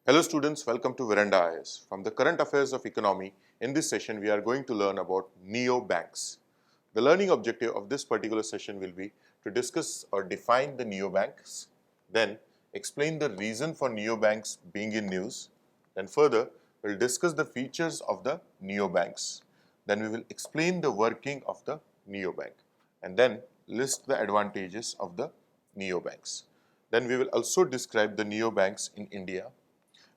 Hello students, welcome to Veranda IAS. From the current affairs of economy, in this session we are going to learn about neobanks. The learning objective of this particular session will be to discuss or define the neobanks, then explain the reason for neobanks being in news, then further we'll discuss the features of the neobanks. Then we will explain the working of the neobank and then list the advantages of the neobanks. Then we will also describe the neobanks in India.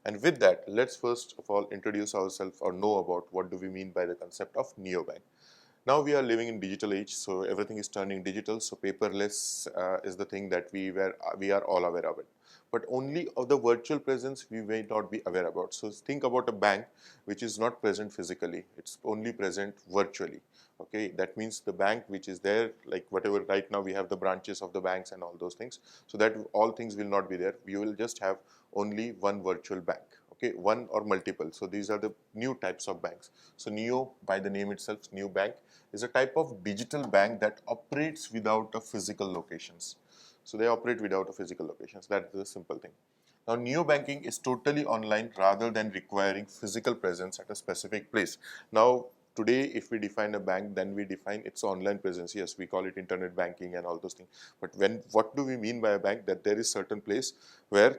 And with that, let's first of all introduce ourselves or know about what do we mean by the concept of neobank. Now we are living in digital age, so everything is turning digital. So paperless is the thing that we are all aware of it. But only of the virtual presence we may not be aware about. So think about a bank which is not present physically; it's only present virtually. Okay, that means the bank which is there, like whatever right now we have the branches of the banks and all those things. So that all things will not be there. We will just have only one virtual bank. Okay, one or multiple. So these are the new types of banks. So Neo, by the name itself, New Bank, is a type of digital bank that operates without a physical locations. So they operate without a physical locations. That's the simple thing. Now, neo banking is totally online rather than requiring physical presence at a specific place. Now, today, if we define a bank, then we define its online presence. Yes, we call it internet banking and all those things. But what do we mean by a bank? That there is certain place where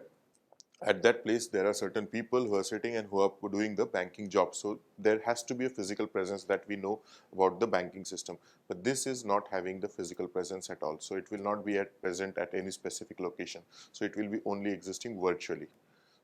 at that place there are certain people who are sitting and who are doing the banking job. So there has to be a physical presence that we know about the banking system, but this is not having the physical presence at all. So it will not be present at any specific location, so it will be only existing virtually.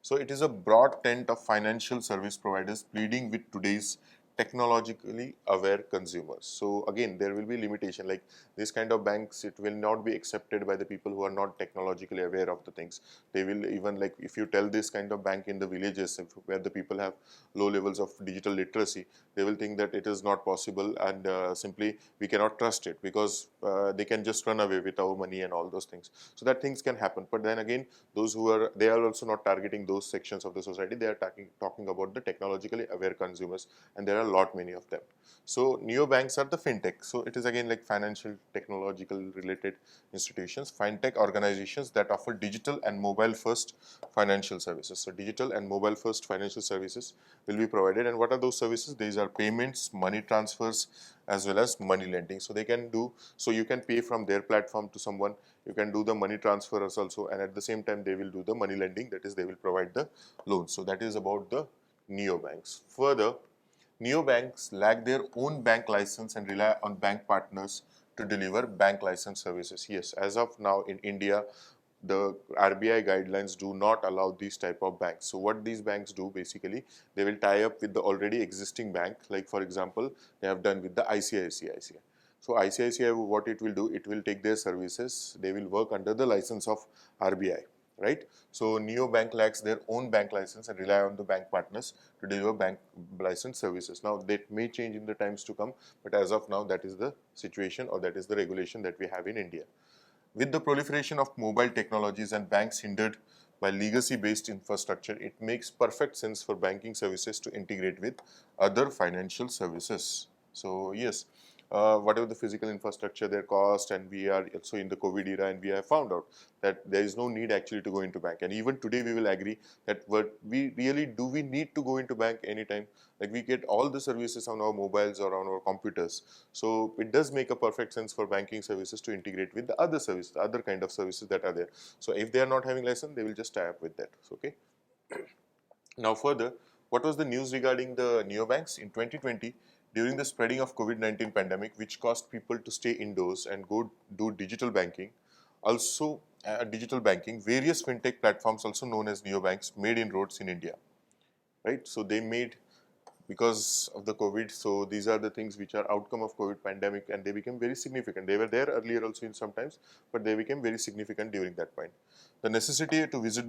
So it is a broad tent of financial service providers pleading with today's technologically aware consumers. So again, there will be limitation, like this kind of banks, it will not be accepted by the people who are not technologically aware of the things. They will even, like if you tell this kind of bank in the villages where the people have low levels of digital literacy, they will think that it is not possible, and simply we cannot trust it because they can just run away with our money and all those things. So that things can happen. But then again, those who are, they are also not targeting those sections of the society. They are talking about the technologically aware consumers, and there are a lot many of them. So neobanks are the fintech. So it is again like financial technological related institutions, fintech organizations that offer digital and mobile first financial services. So digital and mobile first financial services will be provided. And what are those services? These are payments, money transfers, as well as money lending. So they can do, so you can pay from their platform to someone, you can do the money transfers also, and at the same time they will do the money lending, that is they will provide the loans. So that is about the neobanks. Further, neobanks lack their own bank license and rely on bank partners to deliver bank license services. Yes, as of now in India, the RBI guidelines do not allow these type of banks. So what these banks do, basically they will tie up with the already existing bank. Like for example, they have done with the ICICI. So ICICI, what it will do, it will take their services, they will work under the license of RBI, right? So neobank lacks their own bank license and rely on the bank partners to deliver bank license services. Now that may change in the times to come, but as of now that is the situation, or that is the regulation that we have in India. With the proliferation of mobile technologies and banks hindered by legacy-based infrastructure, it makes perfect sense for banking services to integrate with other financial services. So yes, whatever the physical infrastructure their cost, and we are also in the COVID era, and we have found out that there is no need actually to go into bank. And even today we will agree that what we really do, we need to go into bank anytime. Like we get all the services on our mobiles or on our computers. So it does make a perfect sense for banking services to integrate with the other services, the other kind of services that are there. So if they are not having license, they will just tie up with that. Okay. Now further, what was the news regarding the neobanks in 2020? During the spreading of COVID-19 pandemic, which caused people to stay indoors and go do digital banking, also digital banking, various fintech platforms, also known as neobanks, made inroads in India, right? So they made, because of the COVID. So these are the things which are outcome of COVID pandemic, and they became very significant. They were there earlier also in sometimes, but they became very significant during that point. The necessity to visit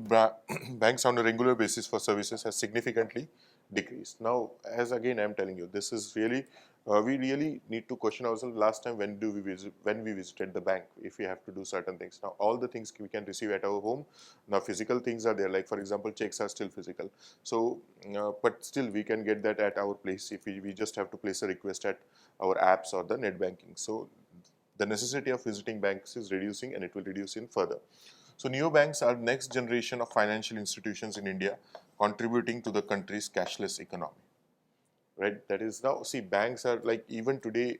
banks on a regular basis for services has significantly decreased. Now, as again I am telling you, this is really we really need to question ourselves. Last time, when we visited the bank, if we have to do certain things. Now all the things we can receive at our home. Now physical things are there, like for example checks are still physical. So but still we can get that at our place if we just have to place a request at our apps or the net banking. So the necessity of visiting banks is reducing, and it will reduce in further. So neobanks are next generation of financial institutions in India contributing to the country's cashless economy. Right, that is now, see, banks are like, even today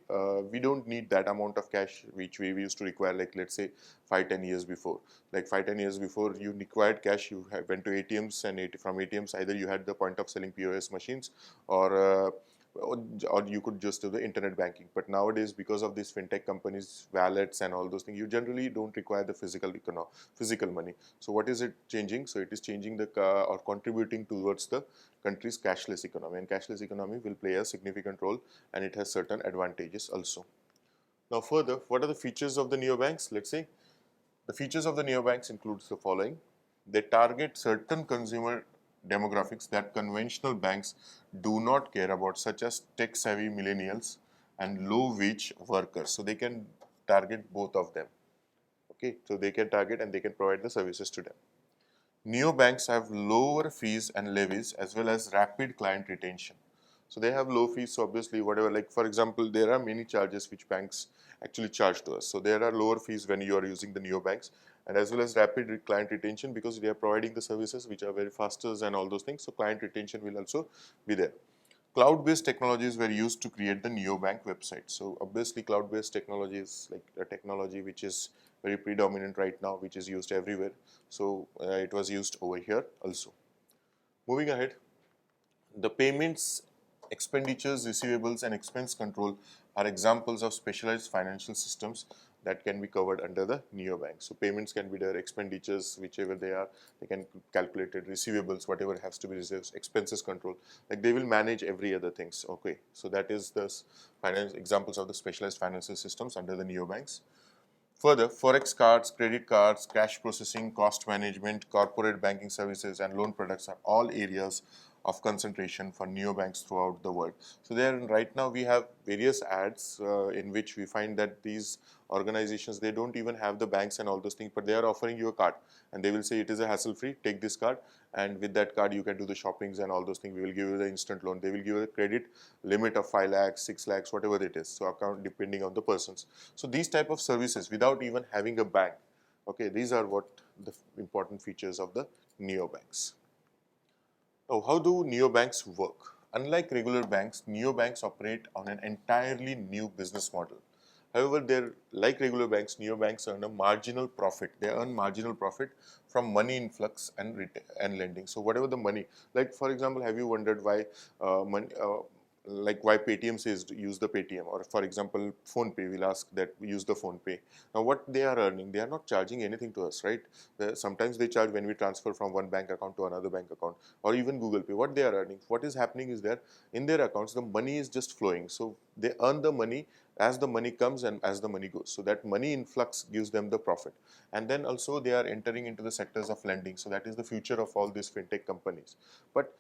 we don't need that amount of cash which we used to require, like let's say 5-10 years before. Like 5-10 years before, you required cash, you went to ATMs, and from ATMs either you had the point of selling POS machines, or or you could just do the internet banking. But nowadays, because of these fintech companies, wallets and all those things, you generally don't require the physical money. So what is it changing? So it is changing the or contributing towards the country's cashless economy, and cashless economy will play a significant role, and it has certain advantages also. Now further, what are the features of the neobanks? Let's say the features of the neobanks includes the following. They target certain consumer demographics that conventional banks do not care about, such as tech-savvy millennials and low-wage workers. So they can target both of them. Okay, so they can target and they can provide the services to them. Neobanks have lower fees and levies as well as rapid client retention. So they have low fees, so obviously whatever, like for example, there are many charges which banks actually charge to us. So there are lower fees when you are using the neobanks, and as well as rapid client retention, because they are providing the services which are very faster and all those things. So client retention will also be there. Cloud-based technologies were used to create the neobank website. So obviously cloud-based technology is like a technology which is very predominant right now, which is used everywhere. So it was used over here also. Moving ahead, the payments, expenditures, receivables and expense control are examples of specialized financial systems that can be covered under the neobank. So payments can be there, expenditures, whichever they are, they can calculate it, receivables, whatever has to be received, expenses control, like they will manage every other things. Okay, so that is the finance examples of the specialized financial systems under the neobanks. Further, forex cards, credit cards, cash processing, cost management, corporate banking services and loan products are all areas of concentration for neobanks throughout the world. So there right now we have various ads in which we find that these organizations, they don't even have the banks and all those things, but they are offering you a card, and they will say it is a hassle free, take this card, and with that card you can do the shoppings and all those things. We will give you the instant loan, they will give you a credit limit of 5 lakhs, 6 lakhs, whatever it is, so account depending on the persons. So these type of services without even having a bank, okay, these are what the important features of the neobanks. Now, how do neobanks work? Unlike regular banks, neobanks operate on an entirely new business model. However, they're like regular banks, neobanks earn a marginal profit. They earn marginal profit from money influx and lending. So whatever the money, like for example, have you wondered why like why Paytm says use the Paytm, or for example phone pay will ask that use the phone pay. Now what they are earning, they are not charging anything to us, right? Sometimes they charge when we transfer from one bank account to another bank account, or even Google Pay. What they are earning, what is happening is that in their accounts the money is just flowing. So they earn the money as the money comes and as the money goes. So that money influx gives them the profit. And then also they are entering into the sectors of lending. So that is the future of all these fintech companies. But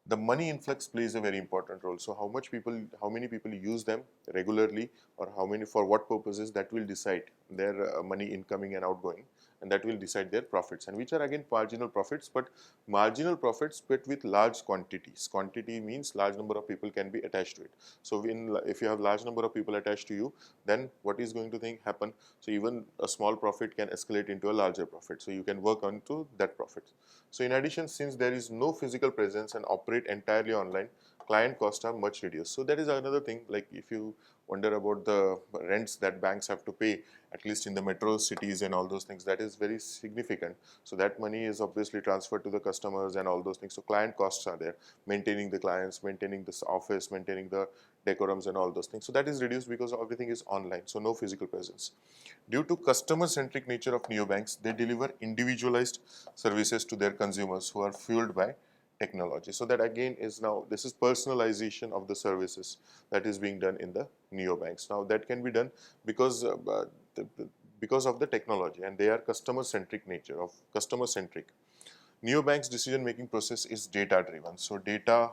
the money influx plays a very important role. So how many people use them regularly, or how many, for what purposes, that will decide their money incoming and outgoing, and that will decide their profits, and which are again marginal profits, but marginal profits but with large quantities. Quantity means large number of people can be attached to it. So if you have large number of people attached to you, then what is going to happen? So even a small profit can escalate into a larger profit. So you can work on to that profit. So in addition, since there is no physical presence and operate entirely online, client costs are much reduced. So that is another thing. Like if you wonder about the rents that banks have to pay, at least in the metro cities and all those things, that is very significant. So that money is obviously transferred to the customers and all those things. So client costs are there, maintaining the clients, maintaining this office, maintaining the decorums and all those things. So that is reduced because everything is online, so no physical presence. Due to customer-centric nature of neobanks, they deliver individualized services to their consumers who are fueled by technology. So that again is now, this is personalization of the services that is being done in the neobanks. Now that can be done because because of the technology, and they are customer-centric nature, of customer-centric. Neobank's decision-making process is data-driven. So data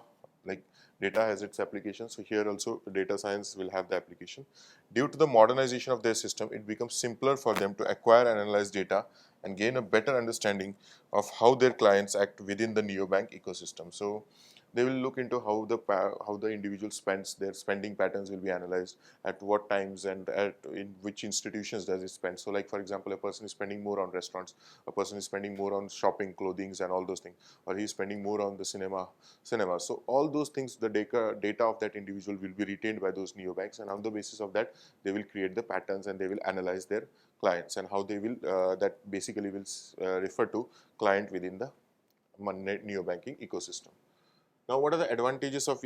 has its application. So here also data science will have the application. Due to the modernization of their system, it becomes simpler for them to acquire and analyze data and gain a better understanding of how their clients act within the neobank ecosystem. So they will look into how the individual spends. Their spending patterns will be analyzed, at what times and in which institutions does it spend. So like for example, a person is spending more on restaurants, a person is spending more on shopping, clothings and all those things, or he's spending more on the cinema. So all those things, the data of that individual will be retained by those neobanks, and on the basis of that they will create the patterns and they will analyze their clients, and how they will that basically will refer to client within the neobanking ecosystem. Now, what are the advantages of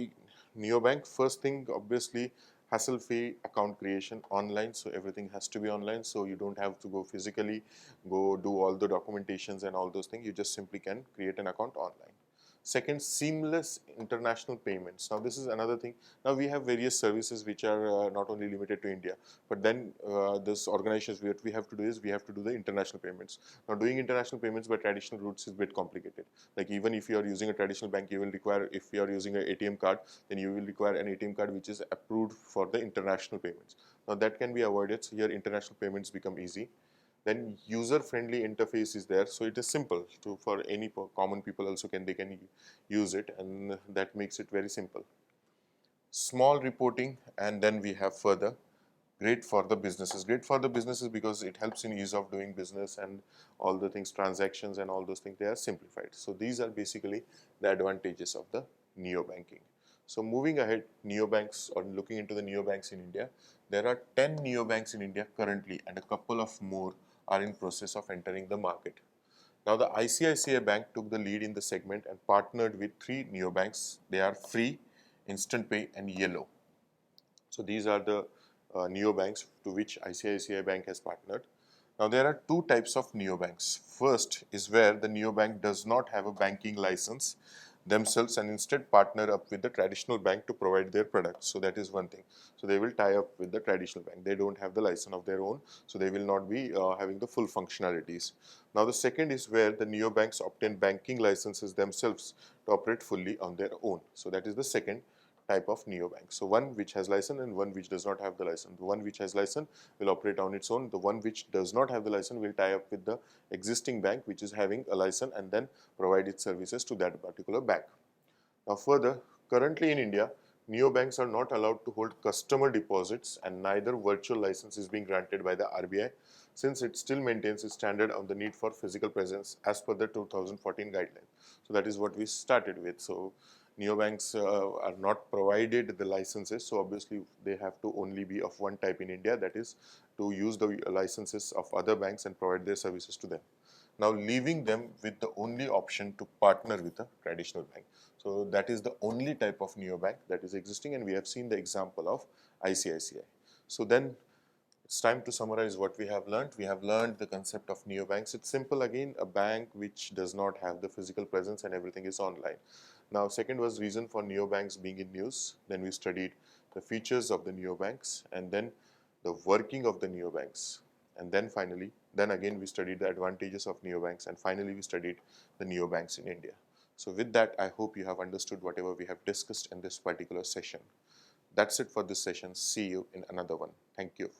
neobank? First thing, obviously, hassle-free account creation online. So everything has to be online. So you don't have to go physically, go do all the documentations and all those things. You just simply can create an account online. Second, seamless international payments. Now, this is another thing. Now, we have various services which are not only limited to India, but then this organizations, what we have to do is we have to do the international payments. Now, doing international payments by traditional routes is a bit complicated. Like even if you are using a traditional bank, you will require, if you are using an ATM card, then you will require an ATM card which is approved for the international payments. Now, that can be avoided. So here international payments become easy. Then user-friendly interface is there, so it is simple to for any common people also they can use it, and that makes it very simple. Small reporting, and then we have further great for the businesses. Great for the businesses because it helps in ease of doing business, and all the things, transactions and all those things, they are simplified. So these are basically the advantages of the neobanking. So moving ahead, neobanks, or looking into the neobanks in India, there are 10 neobanks in India currently, and a couple of more are in process of entering the market. Now the ICICI Bank took the lead in the segment and partnered with 3 neobanks. They are Free, Instant Pay and Yellow. So these are the neobanks to which ICICI Bank has partnered. Now there are 2 types of neobanks. First is where the neobank does not have a banking license themselves and instead partner up with the traditional bank to provide their products. So that is one thing. So they will tie up with the traditional bank. They don't have the license of their own, so they will not be having the full functionalities. Now the second is where the neobanks obtain banking licenses themselves to operate fully on their own. So that is the second type of neobank. So one which has license and one which does not have the license. The one which has license will operate on its own. The one which does not have the license will tie up with the existing bank which is having a license and then provide its services to that particular bank. Now further, currently in India, neobanks are not allowed to hold customer deposits, and neither virtual license is being granted by the RBI, since it still maintains its standard on the need for physical presence as per the 2014 guideline. So that is what we started with. So neobanks are not provided the licenses, so obviously they have to only be of one type in India, that is to use the licenses of other banks and provide their services to them. Now leaving them with the only option to partner with a traditional bank. So that is the only type of neobank that is existing, and we have seen the example of ICICI. So then it's time to summarize what we have learned. We have learned the concept of neobanks. It's simple again, a bank which does not have the physical presence and everything is online. Now second was reason for neobanks being in news. Then we studied the features of the neobanks, and then the working of the neobanks. And then finally, then again we studied the advantages of neobanks, and finally we studied the neobanks in India. So with that, I hope you have understood whatever we have discussed in this particular session. That's it for this session. See you in another one. Thank you.